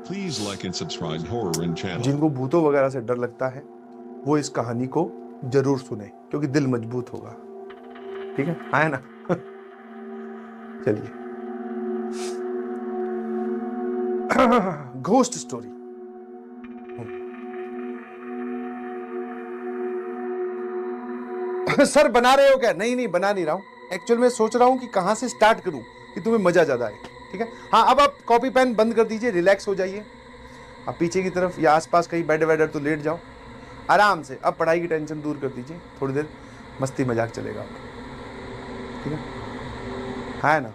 Please like and subscribe Horror and channel. जिनको भूतों वगैरह से डर लगता है वो इस कहानी को जरूर सुने क्योंकि दिल मजबूत होगा। ठीक है, आए ना? चलिए, घोस्ट स्टोरी। सर बना रहे हो क्या? नहीं नहीं, बना नहीं रहा हूं। एक्चुअल में सोच रहा हूं कि कहां से स्टार्ट करूं कि तुम्हें मजा ज्यादा आए। ठीक है, हाँ, अब आप कॉपी पेन बंद कर दीजिए, रिलैक्स हो जाइए। अब पीछे की तरफ या आसपास कहीं बेड वेडर तो लेट जाओ आराम से। अब पढ़ाई की टेंशन दूर कर दीजिए, थोड़ी देर मस्ती मजाक चलेगा। ठीक है, हाँ ना?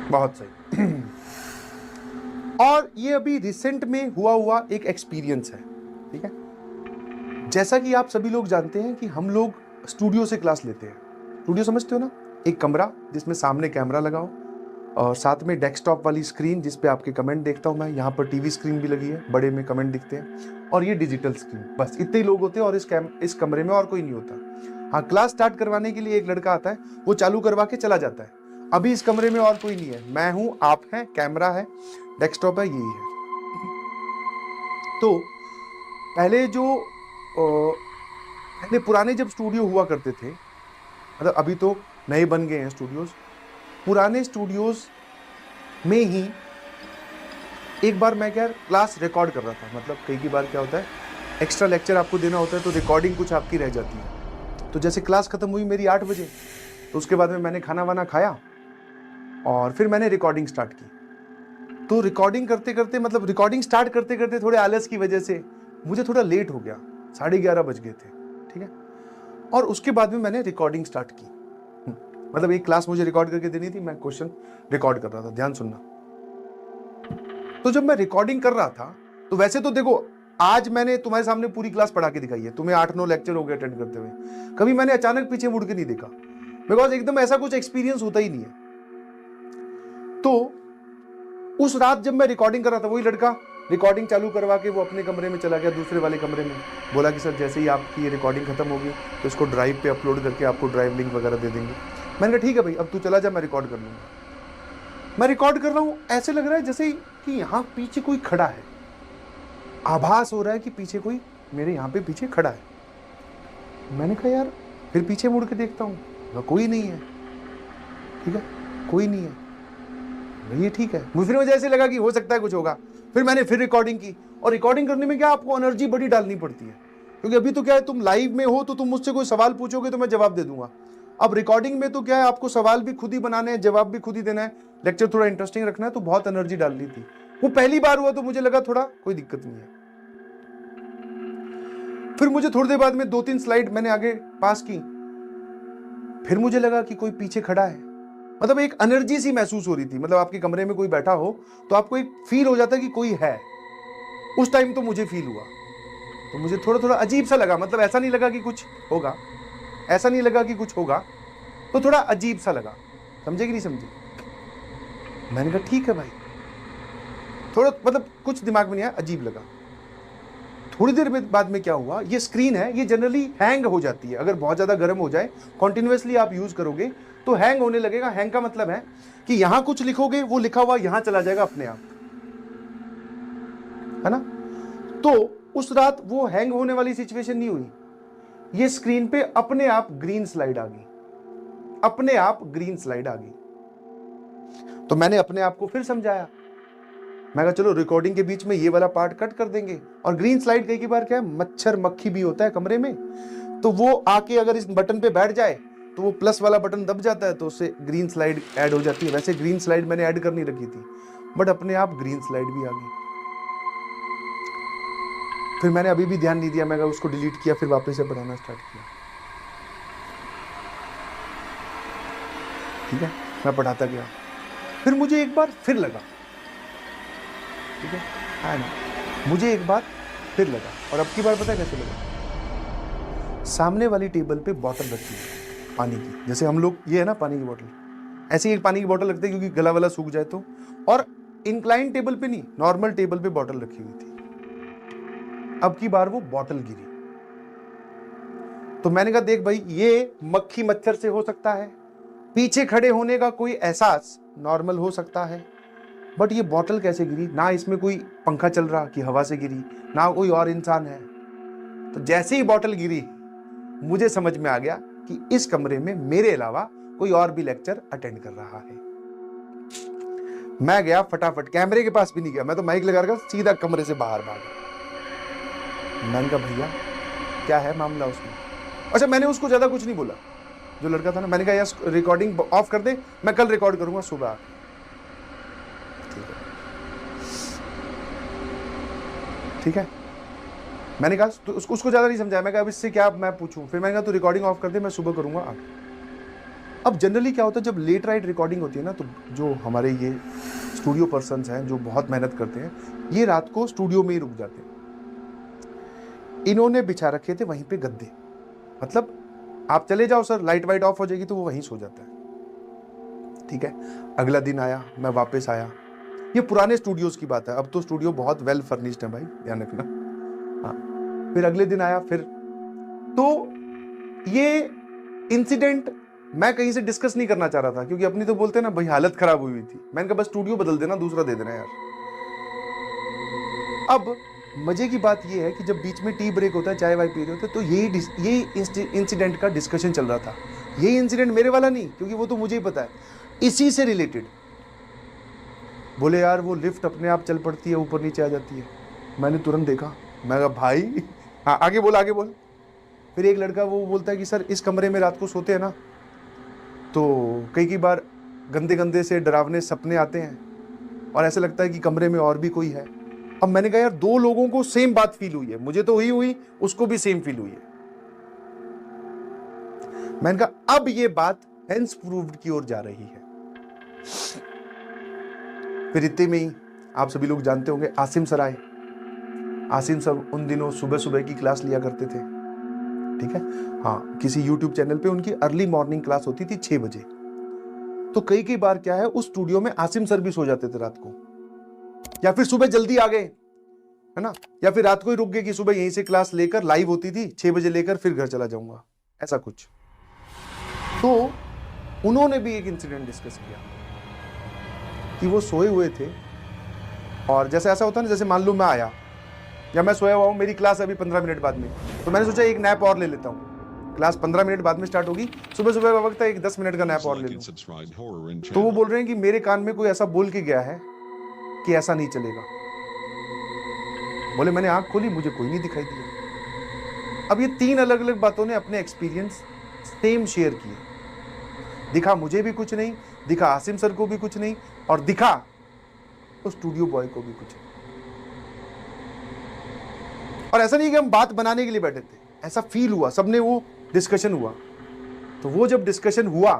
बहुत सही। और ये अभी रिसेंट में हुआ एक एक्सपीरियंस है। ठीक है, जैसा कि आप सभी लोग जानते हैं कि हम लोग स्टूडियो से क्लास लेते हैं। स्टूडियो समझते हो ना? एक कमरा जिसमें सामने कैमरा लगाओ और साथ में डेस्कटॉप वाली स्क्रीन जिस पे आपके कमेंट देखता हूं मैं। यहाँ पर टीवी स्क्रीन भी लगी है, बड़े में कमेंट दिखते हैं, और ये डिजिटल स्क्रीन। बस इतने ही लोग होते हैं और इस कमरे में और कोई नहीं होता। हाँ, क्लास स्टार्ट करवाने के लिए एक लड़का आता है, वो चालू करवा के चला जाता है। अभी इस कमरे में और कोई नहीं है, मैं हूं, आप हैं, कैमरा है, डेस्कटॉप है, यही है। तो पहले पहले पुराने जब स्टूडियो हुआ करते थे, मतलब अभी तो नए बन गए हैं स्टूडियोज, पुराने स्टूडियोज में ही एक बार मैं क्या क्लास रिकॉर्ड कर रहा था। मतलब कई बार क्या होता है, एक्स्ट्रा लेक्चर आपको देना होता है तो रिकॉर्डिंग कुछ आपकी रह जाती है। तो जैसे क्लास खत्म हुई मेरी 8 बजे, तो उसके बाद में मैंने खाना वाना खाया और फिर मैंने रिकॉर्डिंग स्टार्ट की। तो रिकॉर्डिंग करते करते, मतलब रिकॉर्डिंग स्टार्ट करते करते थोड़े आलस की वजह से मुझे थोड़ा लेट हो गया, 11:30 बज गए थे। ठीक है, और उसके बाद में मैंने रिकॉर्डिंग स्टार्ट की। मतलब एक क्लास मुझे रिकॉर्ड करके देनी थी, मैं क्वेश्चन रिकॉर्ड कर रहा था, ध्यान सुनना। तो जब मैं रिकॉर्डिंग कर रहा था तो वैसे तो देखो, आज मैंने तुम्हारे सामने पूरी क्लास पढ़ा के दिखाई है, तुम्हें 8-9 लेक्चर हो गए अटेंड करते हुए। कभी मैंने अचानक पीछे मुड़ के नहीं देखा, बिकॉज एकदम ऐसा कुछ एक्सपीरियंस होता ही नहीं है। तो उस रात जब मैं रिकॉर्डिंग कर रहा था, वही लड़का रिकॉर्डिंग चालू करवा के वो अपने कमरे में चला गया, दूसरे वाले कमरे में। बोला कि सर जैसे ही आपकी ये रिकॉर्डिंग खत्म होगी तो इसको ड्राइव पे अपलोड करके आपको ड्राइव लिंक वगैरह दे देंगे। मैंने कहा ठीक है भाई, अब तू चला जा, मैं रिकॉर्ड कर लूंगा। मैं रिकॉर्ड कर रहा हूँ, ऐसे लग रहा है जैसे कि यहाँ पीछे कोई खड़ा है, आभास हो रहा है कि पीछे कोई मेरे यहाँ पे पीछे खड़ा है। मैंने कहा यार, फिर पीछे मुड़ के देखता हूँ, कोई नहीं है। ठीक है, कोई नहीं है, ये ठीक है। फिर मुझे ऐसे लगा कि हो सकता है कुछ होगा। फिर मैंने फिर रिकॉर्डिंग की, और रिकॉर्डिंग करने में क्या आपको एनर्जी बड़ी डालनी पड़ती है, क्योंकि अभी तो क्या है, तुम लाइव में हो तो तुम मुझसे कोई सवाल पूछोगे तो मैं जवाब दे दूंगा। अब रिकॉर्डिंग में तो क्या है, आपको सवाल भी खुद ही बनाने हैं, जवाब भी खुद ही देना है, लेक्चर थोड़ा इंटरेस्टिंग रखना है, तो बहुत एनर्जी डालनी थी। वो पहली बार हुआ तो मुझे लगा थोड़ा कोई दिक्कत नहीं है। फिर मुझे थोड़ी देर बाद में 2-3 स्लाइड मैंने आगे पास की, फिर मुझे लगा कि कोई पीछे खड़ा है। मतलब एक एनर्जी सी महसूस हो रही थी, मतलब आपके कमरे में कोई बैठा हो तो आपको एक फील हो जाता है कि कोई है। उस टाइम तो मुझे फील हुआ, तो मुझे थोड़ा थोड़ा अजीब सा लगा। मतलब ऐसा नहीं लगा कि कुछ होगा, ऐसा नहीं लगा कि कुछ होगा, तो थोड़ा अजीब सा लगा। समझे कि नहीं समझे? मैंने कहा ठीक है भाई, थोड़ा मतलब कुछ दिमाग में नहीं आया, अजीब लगा। थोड़ी देर बाद में क्या हुआ, ये स्क्रीन है, ये जनरली हैंग हो जाती है। अगर बहुत ज्यादा गर्म हो जाए, कॉन्टिन्यूसली आप यूज करोगे तो हैंग होने लगेगा। हैंग का मतलब है कि यहां कुछ लिखोगे, वो लिखा हुआ यहां चला जाएगा अपने आप, है ना? तो उस रात वो हैंग होने वाली सिचुएशन नहीं हुई, ये स्क्रीन पे अपने आप ग्रीन स्लाइड आ गई, अपने आप ग्रीन स्लाइड आ गई। तो मैंने अपने आप को फिर समझाया, मैं कहा चलो रिकॉर्डिंग के बीच में ये वाला पार्ट कट कर देंगे। और ग्रीन स्लाइड कई बार क्या है, मच्छर मक्खी भी होता है कमरे में, तो वो आके अगर इस बटन पे बैठ जाए तो वो प्लस वाला बटन दब जाता है, तो उससे ग्रीन स्लाइड ऐड हो जाती है। वैसे ग्रीन स्लाइड मैंने ऐड करनी रखी थी, बट अपने आप ग्रीन स्लाइड भी आ गई। फिर मैंने अभी भी ध्यान नहीं दिया, मैं उसको डिलीट किया, फिर वापस से पढ़ाना स्टार्ट किया। ठीक है, मैं पढ़ाता गया। फिर मुझे एक बार फिर लगा, ठीक है ना, मुझे एक बार फिर लगा, और अब की बार पता है कैसे लगा? सामने वाली टेबल पे बोतल रखी है पानी की, जैसे हम लोग ये है ना पानी की बोतल, ऐसे ही एक पानी की बोतल रखते हैं क्योंकि गला वाला सूख जाए तो। और इंक्लाइन टेबल पे नहीं, नॉर्मल टेबल पे बोतल रखी हुई थी। अब की बार वो बोतल गिरी, तो मैंने कहा देख भाई, ये मक्खी मच्छर से हो सकता है, पीछे खड़े होने का कोई एहसास नॉर्मल हो सकता है, बट ये बॉटल कैसे गिरी? ना इसमें कोई पंखा चल रहा कि हवा से गिरी, ना कोई और इंसान है। तो जैसे ही बॉटल गिरी मुझे समझ में आ गया कि इस कमरे में मेरे अलावा कोई और भी लेक्चर अटेंड कर रहा है। मैं गया फटाफट, कैमरे के पास भी नहीं गया, मैं तो माइक लगा कर सीधा कमरे से बाहर भागा। मैंने कहा भैया क्या है मामला उसमें? अच्छा, मैंने उसको ज्यादा कुछ नहीं बोला, जो लड़का था ना, मैंने कहा यार रिकॉर्डिंग ऑफ कर दे, मैं कल रिकॉर्ड करूंगा सुबह आके। ठीक है, मैंने कहा तो उसको ज्यादा नहीं समझाया। मैं कहा अब इससे क्या मैं पूछूं? फिर मैंने कहा तू रिकॉर्डिंग ऑफ कर दे, मैं सुबह करूंगा आगे। अब जनरली क्या होता है, जब लेट राइट रिकॉर्डिंग होती है ना, तो जो हमारे ये स्टूडियो पर्सन्स हैं जो बहुत मेहनत करते हैं, ये रात को स्टूडियो में ही रुक जाते हैं। इन्होंने बिछा रखे थे वहीं पे गद्दे, मतलब आप चले जाओ सर, लाइट वाइट ऑफ हो जाएगी, तो वो वहीं सो जाता है। ठीक है, अगला दिन आया, मैं वापस आया, ये पुराने स्टूडियोज की बात है, अब तो स्टूडियो बहुत वेल फर्निश्ड है भाई, ध्यान रखना। हाँ, फिर अगले दिन आया, फिर तो ये इंसिडेंट मैं कहीं से डिस्कस नहीं करना चाह रहा था, क्योंकि अपनी तो बोलते हैं ना भाई हालत खराब हुई थी। मैंने कहा बस स्टूडियो बदल देना, दूसरा दे देना यार। अब मजे की बात ये है कि जब बीच में टी ब्रेक होता है, चाय वाय पी रहे होते, तो यही इंसिडेंट का डिस्कशन चल रहा था। यही इंसिडेंट मेरे वाला नहीं, क्योंकि वो तो मुझे ही पता है, इसी से रिलेटेड। बोले यार वो लिफ्ट अपने आप चल पड़ती है, ऊपर नीचे आ जाती है। मैंने तुरंत देखा, मैं कहा भाई हाँ आगे बोल आगे बोल। फिर एक लड़का वो बोलता है कि सर इस कमरे में रात को सोते हैं ना, तो कई बार गंदे गंदे से डरावने सपने आते हैं और ऐसा लगता है कि कमरे में और भी कोई है। अब मैंने कहा यार दो लोगों को सेम बात फील हुई है, मुझे तो हुई, उसको भी सेम फील हुई है। मैंने कहा अब ये बात हेंस प्रूव्ड की ओर जा रही है। फिर इतने में ही आप सभी लोग जानते होंगे आसिम सर आए। आसिम सर उन दिनों सुबह सुबह की क्लास लिया करते थे। ठीक है, हाँ, किसी YouTube चैनल पे उनकी अर्ली मॉर्निंग क्लास होती थी 6 बजे। तो कई बार क्या है, उस स्टूडियो में आसिम सर भी सो जाते थे रात को, या फिर सुबह जल्दी आ गए, है ना, या फिर रात को ही रुक गए कि सुबह यहीं से क्लास लेकर, लाइव होती थी 6 बजे लेकर फिर घर चला जाऊंगा, ऐसा कुछ। तो उन्होंने भी एक इंसिडेंट डिस्कस किया कि वो सोए हुए थे, और जैसे ऐसा होता है ना, जैसे मान लो मैं आया या मैं सोया हुआ हूँ, मेरी क्लास अभी 15 मिनट बाद में, तो मैंने सोचा एक नैप और ले लेता हूँ, क्लास 15 मिनट बाद में स्टार्ट होगी, सुबह सुबह का वक्त है, एक 10 मिनट का नैप और ले लूँ। तो वो बोल रहे हैं कि मेरे कान में कोई ऐसा बोल के गया है कि ऐसा नहीं चलेगा। बोले मैंने आंख खोली, मुझे कोई नहीं दिखाई दिया। अब ये 3 अलग अलग बातों ने अपने एक्सपीरियंस सेम शेयर किए। दिखा मुझे भी कुछ नहीं, दिखा आसिम सर को भी कुछ नहीं, और दिखा उस स्टूडियो बॉय को भी कुछ नहीं। और ऐसा नहीं कि हम बात बनाने के लिए बैठे थे, ऐसा फील हुआ, सबने वो डिस्कशन हुआ। तो वो जब डिस्कशन हुआ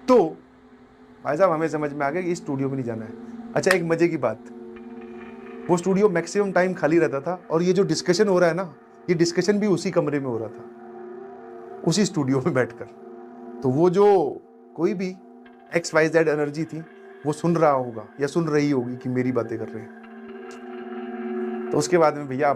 तो भाई साहब हमें समझ में आ गया कि इस स्टूडियो में नहीं जाना है। अच्छा, एक मजे की बात, वो स्टूडियो मैक्सिमम टाइम खाली रहता था, और ये जो डिस्कशन हो रहा है ना, ये डिस्कशन भी उसी कमरे में हो रहा था, उसी स्टूडियो में बैठकर। तो वो जो कोई भी XYZ एनर्जी थी, वो सुन रहा होगा या सुन रही होगी कि मेरी बातें कर रहे हैं। तो उसके बाद में भैया